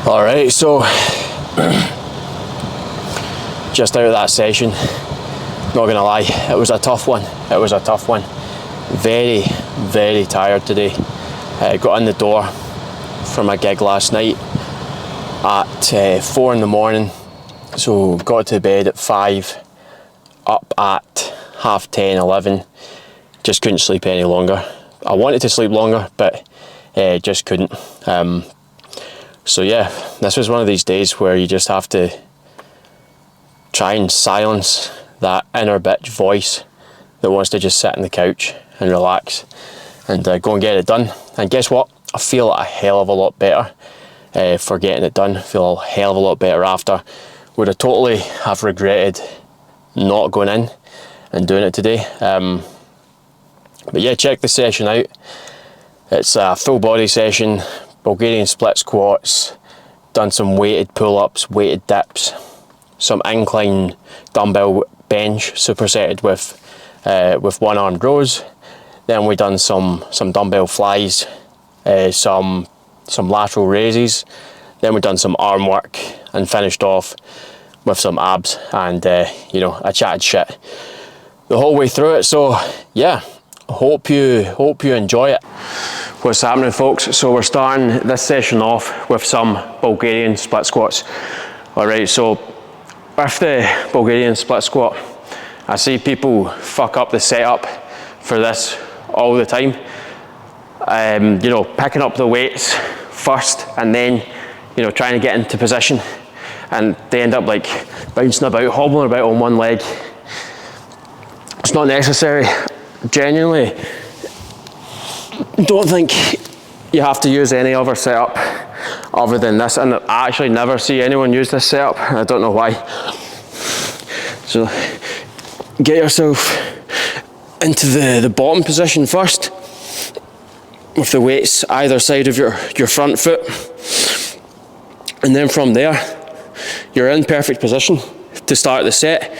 Alright, so just out of that session, not gonna lie, it was a tough one. Very, very tired today. Got in the door from a gig last night at 4 in the morning, so got to bed at 5, up at 10:30, 11. Just couldn't sleep any longer. I wanted to sleep longer, but just couldn't. So yeah, this was one of these days where you just have to try and silence that inner bitch voice that wants to just sit on the couch and relax and go and get it done. And guess what? I feel a hell of a lot better for getting it done. I feel a hell of a lot better after. Would have totally have regretted not going in and doing it today. But yeah, check the session out. It's a full body session, Bulgarian split squats, done some weighted pull-ups, weighted dips, some incline dumbbell bench supersetted with one-armed rows. Then we done some dumbbell flies, some lateral raises. Then we done some arm work and finished off with some abs, and you know, I chatted shit the whole way through it. So yeah, hope you enjoy it. What's happening, folks? So we're starting this session off with some Bulgarian split squats. Alright, so with the Bulgarian split squat, I see people fuck up the setup for this all the time. You know, picking up the weights first and then, you know, trying to get into position, and they end up like bouncing about, hobbling about on one leg. It's not necessary. Genuinely don't think you have to use any other setup other than this, and I actually never see anyone use this setup. I don't know why. So get yourself into the bottom position first with the weights either side of your front foot, and then from there you're in perfect position to start the set.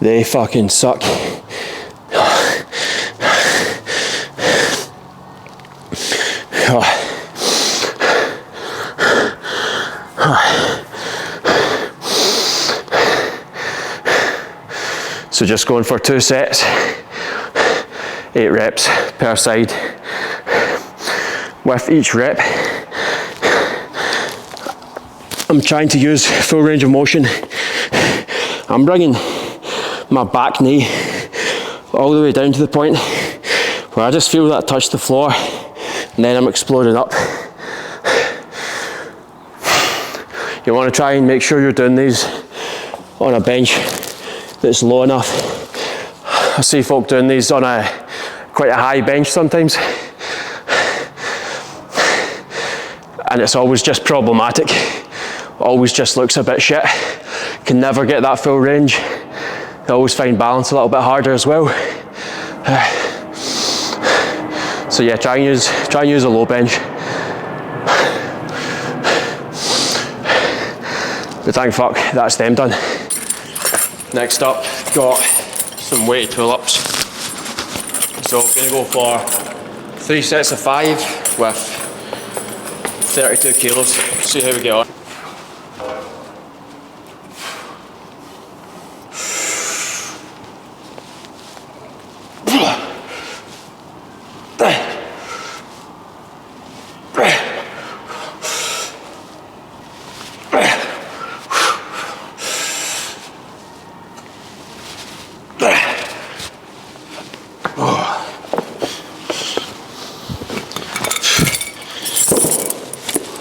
They fucking suck. So just going for 2 sets, 8 reps per side. With each rep, I'm trying to use full range of motion. I'm bringing my back knee all the way down to the point where I just feel that touch the floor, and then I'm exploding up. You want to try and make sure you're doing these on a bench that's low enough. I see folk doing these on quite a high bench sometimes, and it's always just problematic. Always just looks a bit shit. Can never get that full range. I always find balance a little bit harder as well. So yeah, try and use a low bench. But thank fuck, that's them done. Next up, got some weighted pull-ups. So I'm gonna go for 3 sets of 5 with 32 kilos. See how we get on.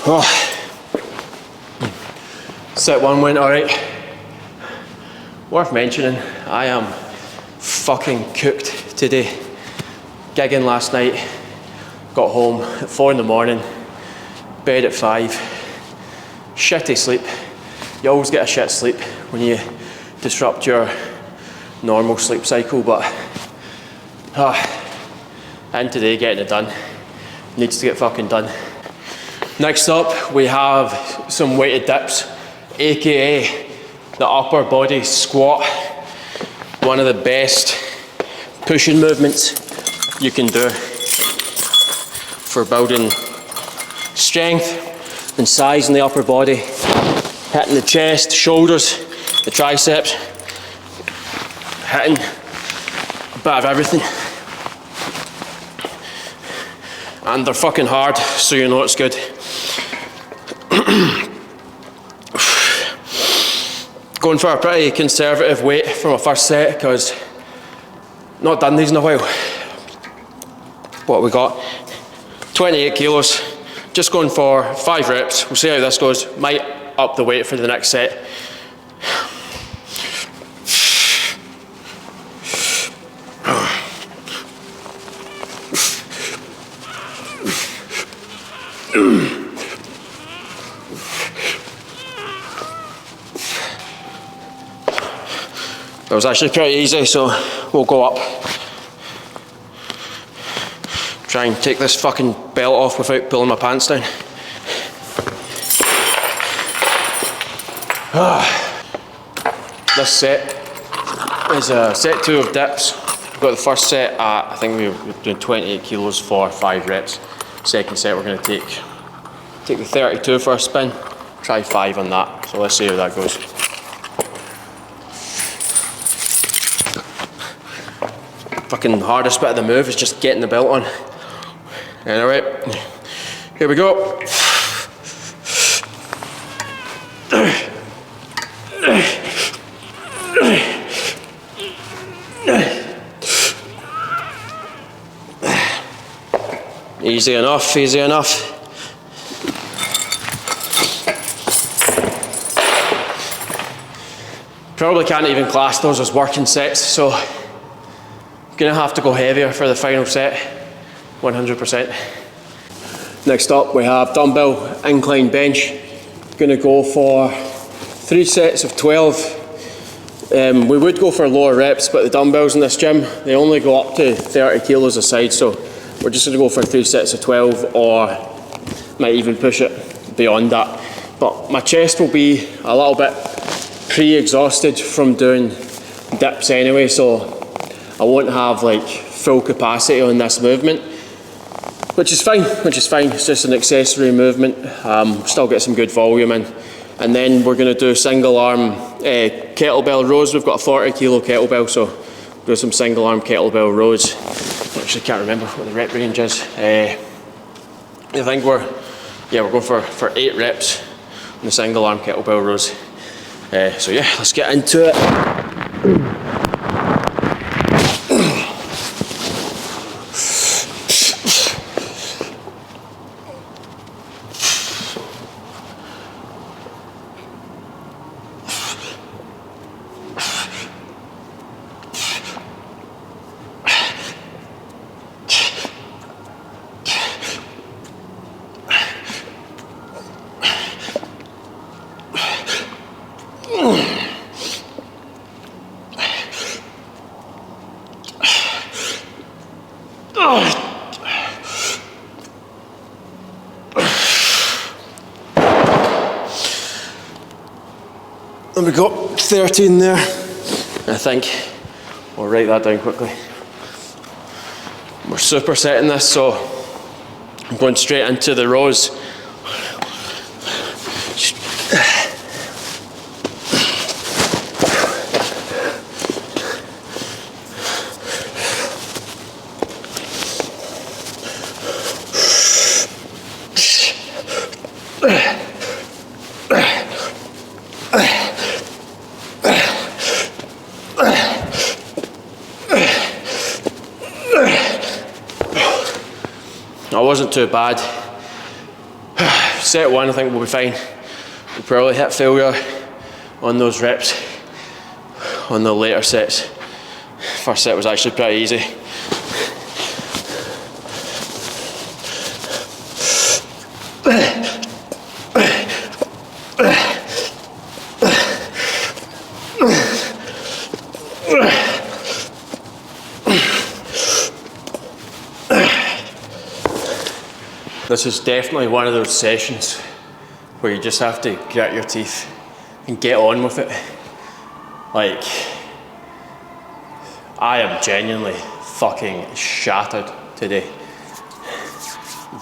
Oh. Set one went alright. Worth mentioning, I am fucking cooked today. Gigging last night, got home at 4 in the morning, bed at 5, shitty sleep. You always get a shit sleep when you disrupt your normal sleep cycle, but and today getting it done. Needs to get fucking done. Next up, we have some weighted dips, aka the upper body squat. One of the best pushing movements you can do for building strength and size in the upper body. Hitting the chest, shoulders, the triceps, hitting a bit of everything. And they're fucking hard, so you know it's good. Going for a pretty conservative weight for my first set, because not done these in a while. What we got? 28 kilos. Just going for 5 reps. We'll see how this goes. Might up the weight for the next set. That was actually pretty easy, so we'll go up. Try and take this fucking belt off without pulling my pants down. This set is set 2 of dips. We've got the first set at, I think we were doing 28 kilos for 5 reps. Second set we're going to take the 32 for a spin, try 5 on that. So let's see how that goes. Fucking hardest bit of the move is just getting the belt on. Anyway, here we go. Easy enough, easy enough. Probably can't even class those as working sets, so gonna have to go heavier for the final set, 100%. Next up we have dumbbell incline bench. Gonna go for 3 sets of 12. We would go for lower reps, but the dumbbells in this gym, they only go up to 30 kilos a side, so we're just gonna go for 3 sets of 12, or might even push it beyond that. But my chest will be a little bit pre-exhausted from doing dips anyway, so I won't have like full capacity on this movement, which is fine. It's just an accessory movement. Still get some good volume in. And then we're going to do single arm kettlebell rows. We've got a 40 kilo kettlebell, so do some single arm kettlebell rows. I actually can't remember what the rep range is. I think we're going for 8 reps on the single arm kettlebell rows. So yeah, let's get into it. There we go, 13 there. I think we'll write that down quickly. We're supersetting this, so I'm going straight into the rows. That wasn't too bad. set one, I think we'll be fine. We'll probably hit failure on those reps on the later sets. First set was actually pretty easy. This is definitely one of those sessions where you just have to grit your teeth and get on with it. Like, I am genuinely fucking shattered today.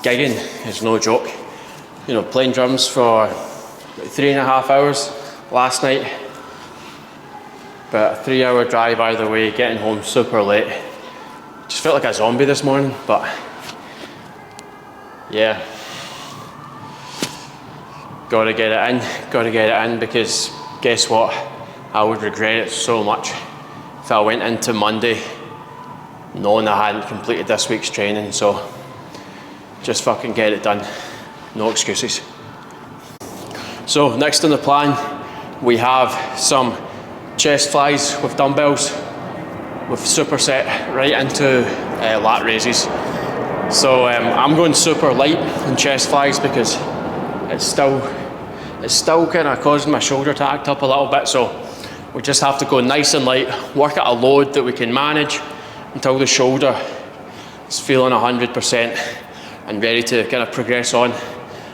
Gigging is no joke. You know, playing drums for like 3.5 hours last night. About a 3-hour drive either way, getting home super late. Just felt like a zombie this morning, but yeah. Gotta get it in because guess what? I would regret it so much if I went into Monday knowing I hadn't completed this week's training, so just fucking get it done. No excuses. So next on the plan, we have some chest flies with dumbbells with superset right into lat raises. So I'm going super light on chest flies because it's still kind of causing my shoulder to act up a little bit, so we just have to go nice and light, work at a load that we can manage until the shoulder is feeling 100% and ready to kind of progress on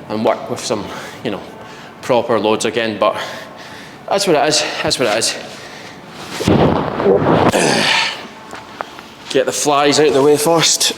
and work with some, you know, proper loads again. But that's what it is, Get the flies out of the way first.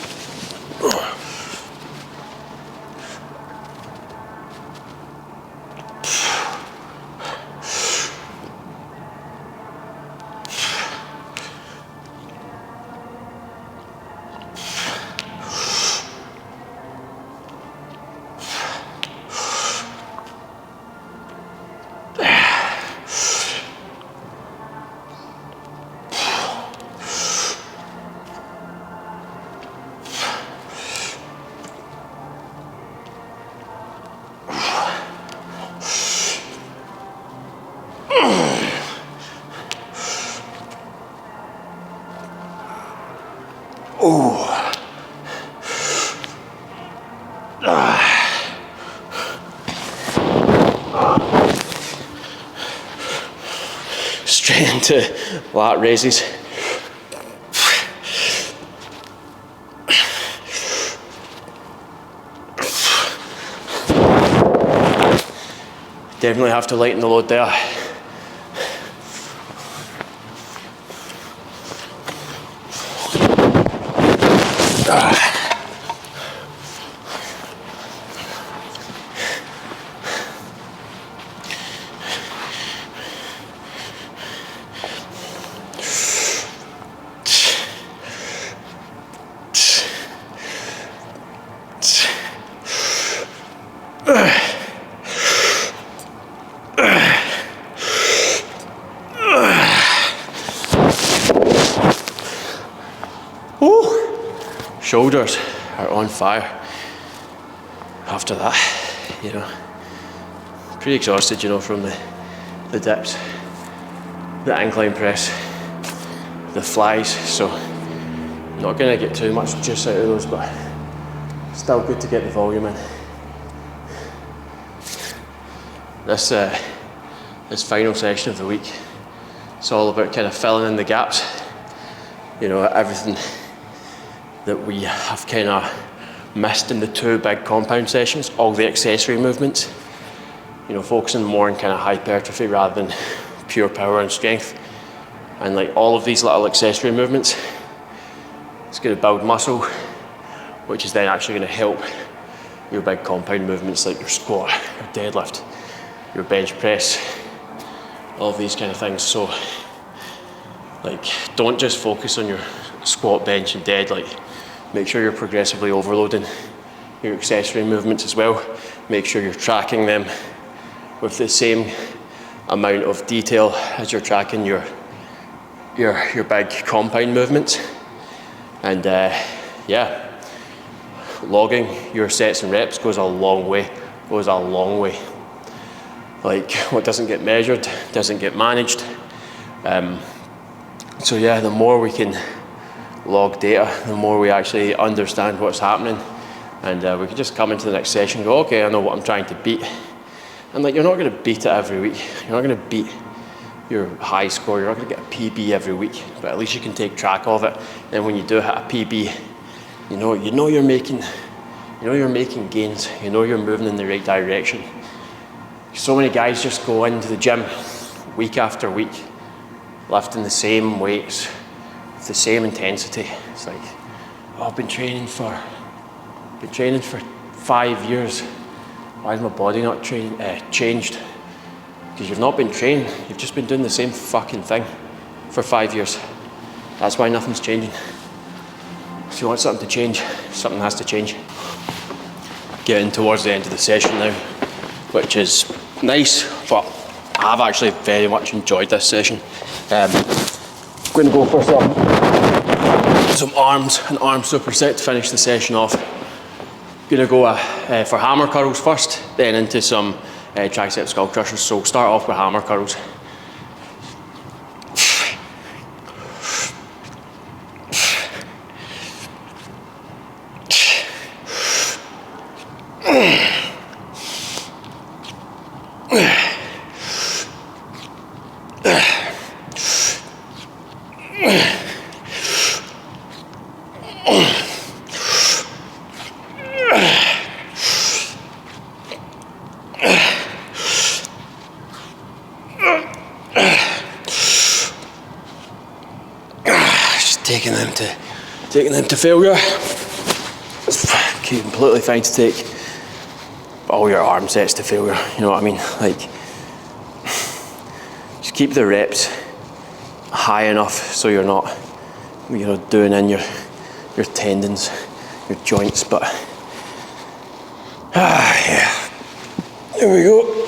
Straight into lat raises. Definitely have to lighten the load there. Shoulders are on fire after that, you know. Pretty exhausted, you know, from the dips, the incline press, the flies, so not gonna get too much juice out of those, but still good to get the volume in. This final session of the week, it's all about kind of filling in the gaps, you know, everything that we have kind of missed in the 2 big compound sessions, all the accessory movements, you know, focusing more on kind of hypertrophy rather than pure power and strength. And like all of these little accessory movements, it's going to build muscle, which is then actually going to help your big compound movements like your squat, your deadlift, your bench press, all of these kind of things. So like, don't just focus on your squat, bench and dead, like make sure you're progressively overloading your accessory movements as well. Make sure you're tracking them with the same amount of detail as you're tracking your big compound movements. And yeah, logging your sets and reps goes a long way goes a long way. Like, what doesn't get measured doesn't get managed. So yeah, the more we can log data, the more we actually understand what's happening, and we can just come into the next session and go, okay, I know what I'm trying to beat. And like, you're not going to beat it every week. You're not going to beat your high score. You're not going to get a PB every week, but at least you can take track of it. And when you do hit a PB, you know you're making gains. You know you're moving in the right direction. So many guys just go into the gym week after week, lifting the same weights with the same intensity. It's like, oh, I've been training for 5 years. Why is my body not changed? Because you've not been training. You've just been doing the same fucking thing for 5 years. That's why nothing's changing. If you want something to change, something has to change. Getting towards the end of the session now, which is nice, but I've actually very much enjoyed this session. I'm going to go for some arms, an arm superset to finish the session off. Going to go for hammer curls first, then into some tricep skull crushers. So start off with hammer curls. Taking them to failure. It's completely fine to take all your arm sets to failure, you know what I mean? Like, just keep the reps high enough so you're not, doing in your tendons, your joints, but yeah. There we go.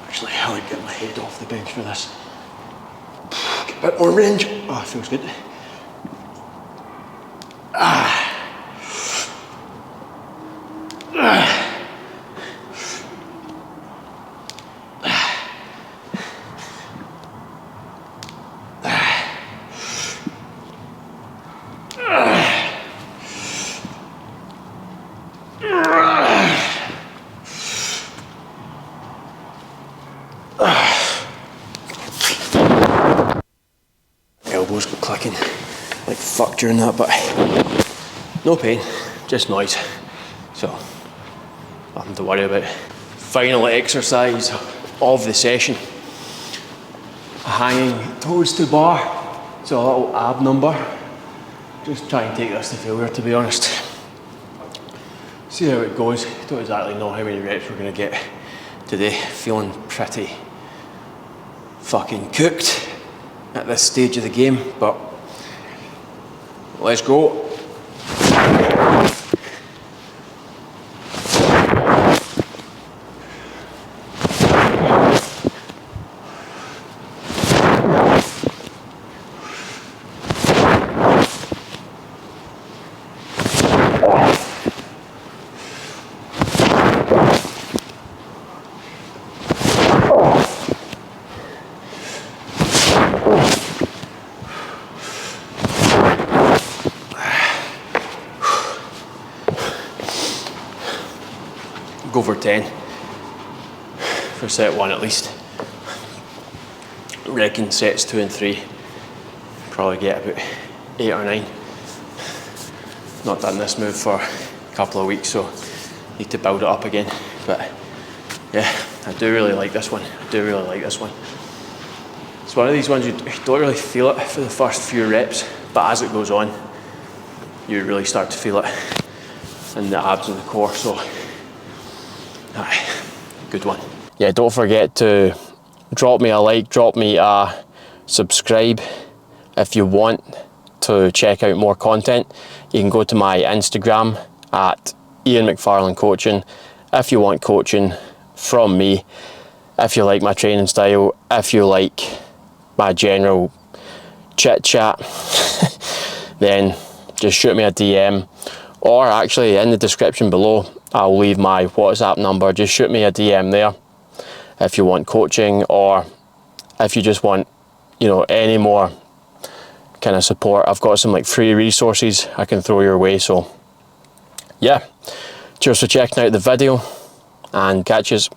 Actually, I like getting my head off the bench for this. Get a bit more range. Oh, it feels good. Elbows go clicking like fuck during that, but no pain, just noise, so nothing to worry about. Final exercise of the session, hanging toes to bar, so a little ab number. Just try and take this to failure, to be honest. See how it goes. Don't exactly know how many reps we're going to get today. Feeling pretty fucking cooked at this stage of the game, but let's go. Go for 10 for set 1 at least. Reckon sets 2 and 3 probably get about 8 or 9. Not done this move for a couple of weeks, so need to build it up again. But yeah, I do really like this one. It's one of these ones you don't really feel it for the first few reps, but as it goes on, you really start to feel it in the abs and the core. So good one. Yeah, don't forget to drop me a like, drop me a subscribe. If you want to check out more content, you can go to my Instagram at Ian McFarlane Coaching if you want coaching from me, if you like my training style, if you like my general chit chat, then just shoot me a DM, or actually in the description below I'll leave my WhatsApp number. Just shoot me a DM there if you want coaching, or if you just want, you know, any more kind of support. I've got some like free resources I can throw your way. So yeah, cheers for checking out the video, and catch yous.